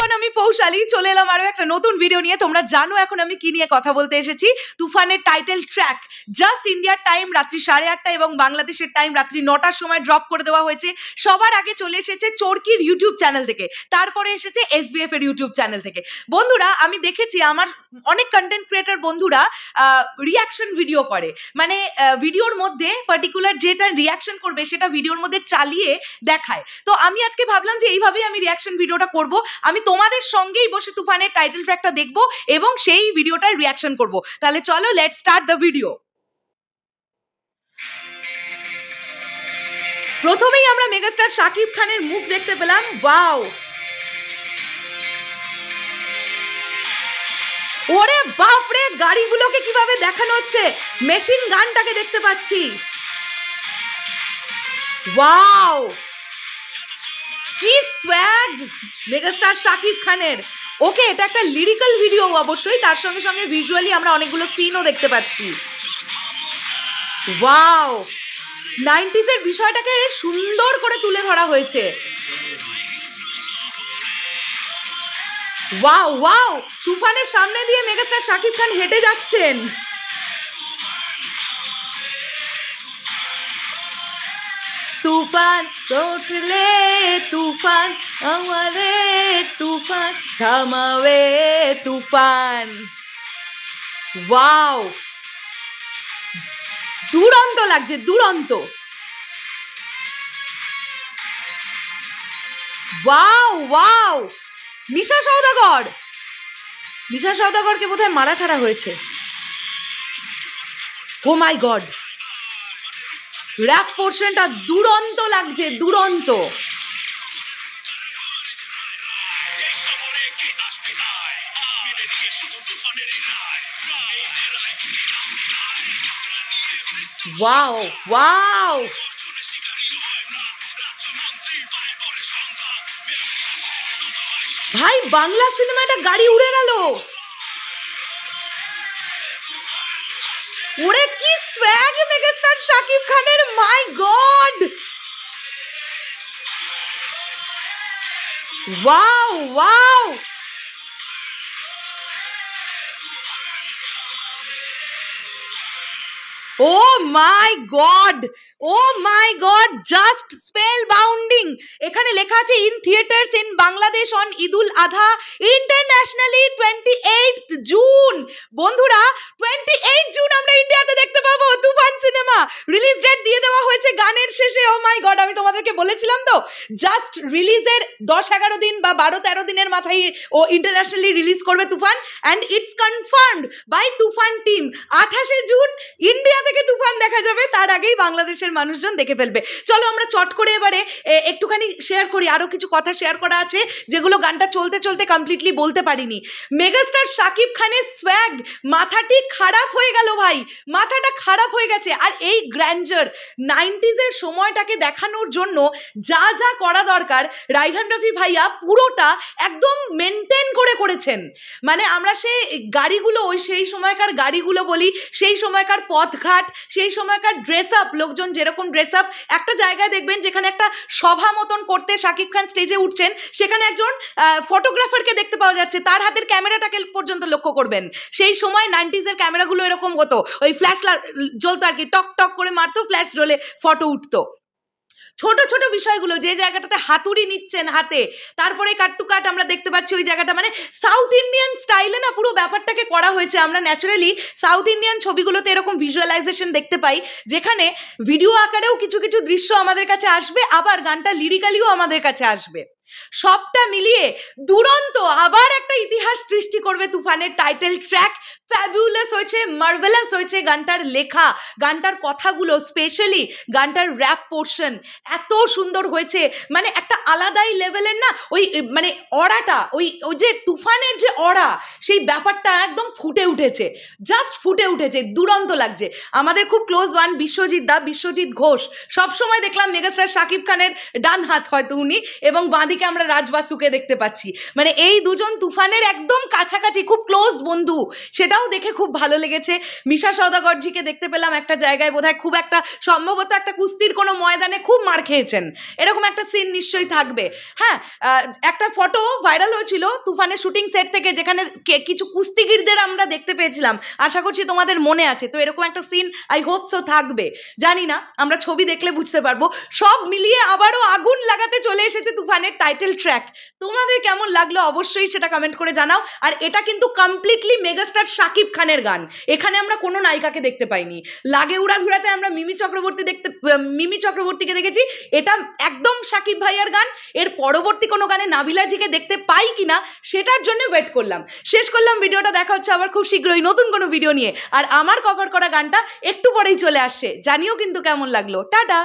Everyone, আমি পৌশালী চলে এলাম আরো একটা নতুন ভিডিও নিয়ে। তোমরা জানো এখন আমি কি নিয়ে কথা বলতে এসেছি। তুফানের টাইটেল ট্র্যাক জাস্ট ইন্ডিয়ার টাইম রাত্রি 8:30 এবং বাংলাদেশের টাইম রাত্রি 9টার সময় ড্রপ করে দেওয়া হয়েছে। সবার আগে চলে এসেছে চরকির ইউটিউব চ্যানেল থেকে, তারপরে এসেছে এসবিএফ এর ইউটিউব চ্যানেল থেকে। বন্ধুরা, আমি দেখেছি আমার অনেক কন্টেন্ট ক্রিয়েটর বন্ধুরা রিয়াকশন ভিডিও করে, মানে ভিডিওর মধ্যে পার্টিকুলার যেটা রিয়াকশন করবে সেটা ভিডিওর মধ্যে চালিয়ে দেখায়। তো আমি আজকে ভাবলাম যে এইভাবেই আমি রিয়াকশন ভিডিওটা করব। আমি তোমাদের সঙ্গেই বসে তুফানের টাইটেল ট্র্যাকটা দেখব এবং সেই ভিডিওটার রিয়াকশন করব। তাহলে চলো, লেটস স্টার্ট দ্য ভিডিও। প্রথমেই আমরা মেগাস্টার শাকিব খানের মুখ দেখতে পেলাম। ওয়াও, ওরে বাপরে, গাড়িগুলোকে কিভাবে দেখানো হচ্ছে, মেশিন গানটাকে দেখতে পাচ্ছি। ওয়াও, কি সোয়াগ মেগাস্টার শাকিব খানের। ওকে, এটা একটা লিরিক্যাল ভিডিও অবশ্যই, তার সঙ্গে সঙ্গে ভিজুয়ালি আমরা অনেকগুলো সিনও দেখতে পাচ্ছি। ওয়াও, 90s এর বিষয়টাকে সুন্দর করে তুলে ধরা হয়েছে। ওয়াও ওয়াও, তুফানের সামনে দিয়ে মেগাস্টার শাকিব খান হেঁটে যাচ্ছেন। তুফান উঠলে তুফান, আমারে তুফান থামাবে তুফান। ওয়াও, দুরন্ত লাগছে, দুরন্ত। ওয়াও ওয়াও, মিশা সওদাগর, মিশা সওদাগরকে বোধহয় মারা ঠারা হয়েছে। ও মাই গড, র্যাপ পোর্শনটা দুরন্ত লাগছে, দুরন্ত। ওয়াও ওয়াও, ভাই বাংলা সিনেমাটা গাড়ি উড়ে গেল। ওরে কি সোয়াগ মেগাস্টার শাকিব খানের, my god. Wow wow, oh my god, oh my god, just spell bounding. এখানে লেখা আছে in theatres in Bangladesh on Eidul Adha internationally 28 June. বন্ধুরা, 28 জুন আমরা ইন্ডিয়াতে দেখতে পাবো তুফান সিনেমা। রিলিজ ডেট দিয়ে দেওয়া হয়েছে গানের শেষে। ও মাই গড, আমি তোমাদেরকে বলেছিলাম তো, জাস্ট রিলিজের 10-11 দিন বা 12-13 দিনের মাথায় ও ইন্টারন্যাশনালি রিলিজ করবে Toofan, and it's confirmed by Toofan team. 28 June India থেকে তুফান দেখা যাবে, তার আগেই বাংলাদেশের মানুষজন দেখে ফেলবে। চলো আমরা চট করে এবারে একটুখানি শেয়ার করি, আরো কিছু কথা শেয়ার করা আছে যেগুলো গানটা চলতে চলতে কমপ্লিটলি বলতে পারিনি। মেগাস্টার শাকিব খানের সোয়াগ, মাথাটি খারাপ হয়ে গেল ভাই, মাথাটা খারাপ হয়ে গেছে। আর এই গ্র্যান্ডার 90s এর সময়টাকে দেখানোর জন্য যা যা করা দরকার রাইহান রফি ভাইয়া পুরোটা একদম মেনটেন করে করেছেন। মানে আমরা সেই গাড়িগুলো, ওই সেই সময়কার গাড়িগুলো বলি, সেই সময়কার পথঘাট, সেই সময়কার ড্রেস আপ, লোকজন যেরকম ড্রেস আপ। একটা জায়গায় দেখবেন যেখানে একটা সভা মতন করতে শাকিব খান স্টেজে উঠছেন, সেখানে একজন ফটোগ্রাফারকে দেখতে পাওয়া যাচ্ছে, তার হাতের ক্যামেরাটাকে পর্যন্ত লক্ষ্য করবেন। সেই সময় 90s এর ক্যামেরাগুলো এরকম হতো, ওই ফ্ল্যাশ জ্বলতো আর কি, টক টক করে মারতো, ফ্ল্যাশ জ্বলে ফটো উঠতো। ছোট ছোট বিষয়গুলো, যে জায়গাটাতে হাতুড়ি নিচ্ছেন হাতে, তারপরে কাট টু কাট আমরা দেখতে পাচ্ছি ওই জায়গাটা, মানে সাউথ ইন্ডিয়ান স্টাইলে না পুরো ব্যাপারটাকে করা হয়েছে। আমরা ন্যাচারালি সাউথ ইন্ডিয়ান ছবিগুলোতে এরকম ভিজুয়ালাইজেশন দেখতে পাই, যেখানে ভিডিও আকারেও কিছু কিছু দৃশ্য আমাদের কাছে আসবে, আবার গানটা লিরিক্যালিও আমাদের কাছে আসবে। সবটা মিলিয়ে দুরন্ত আবার একটা ইতিহাস সৃষ্টি করবে তুফানের টাইটেল ট্র্যাক। ফ্যাবুলাস হয়েছে, মার্ভেলাস হয়েছে গানটার লেখা, গানটার কথাগুলো, স্পেশালি গানটার র্যাপ পোর্শন এত সুন্দর হয়েছে। মানে একটা আলাদাই লেভেলের না ওই মানে অরাটা, ওই যে তুফানের যে অরা, সেই ব্যাপারটা একদম ফুটে উঠেছে, জাস্ট ফুটে উঠেছে, দুরন্ত লাগছে। আমাদের খুব ক্লোজ ওয়ান বিশ্বজিৎ ঘোষ, সবসময় দেখলাম মেগাস্টার শাকিব খানের ডান হাত হয়তো উনি, এবং বাঁদিকে দিকে আমরা রাজ বাসুকে দেখতে পাচ্ছি। মানে এই দুজন তুফানের একদম কাছাকাছি, খুব ক্লোজ বন্ধু, সেটাও দেখে খুব ভালো লেগেছে। মিশা সওদাগরজিকে দেখতে পেলাম একটা জায়গায়, বোধহয় খুব একটা সম্ভবত একটা কুস্তির কোনো ময়দানে খুব মার খেয়েছেন, এরকম একটা সিন নিশ্চয়ই থাকবে। হ্যাঁ, একটা ফটো ভাইরাল হয়েছিল তুফানের শুটিং সেট থেকে, যেখানে কিছু কুস্তিগিরদের আমরা দেখতে পেয়েছিলাম, আশা করছি তোমাদের মনে আছে। তো এরকম একটা সিন আই হোপ সো থাকবে, জানি না, আমরা ছবি দেখলে বুঝতে পারবো। সব মিলিয়ে আবারও আগুন লাগাতে চলে এসেছে তুফানের টাইটেল ট্র্যাক। তোমাদের কেমন লাগলো অবশ্যই সেটা কমেন্ট করে জানাও। আর এটা কিন্তু কমপ্লিটলি মেগাস্টার শাকিব খানের গান, এখানে আমরা কোনো নায়িকাকে দেখতে পাইনি। লাগে উড়াধুরাতে আমরা মিমি চক্রবর্তীকে দেখেছি, এটা একদম শাকিব ভাইয়ার গান। এর পরবর্তী কোনো গানে নাবিলাজিকে দেখতে পাই কিনা সেটার জন্য ওয়েট করলাম। শেষ করলাম ভিডিওটা, দেখা হচ্ছে আবার খুব শীঘ্রই নতুন কোনো ভিডিও নিয়ে। আর আমার কভার করা গানটা একটু পরেই চলে আসছে, জানিও কিন্তু কেমন লাগলো। টাটা।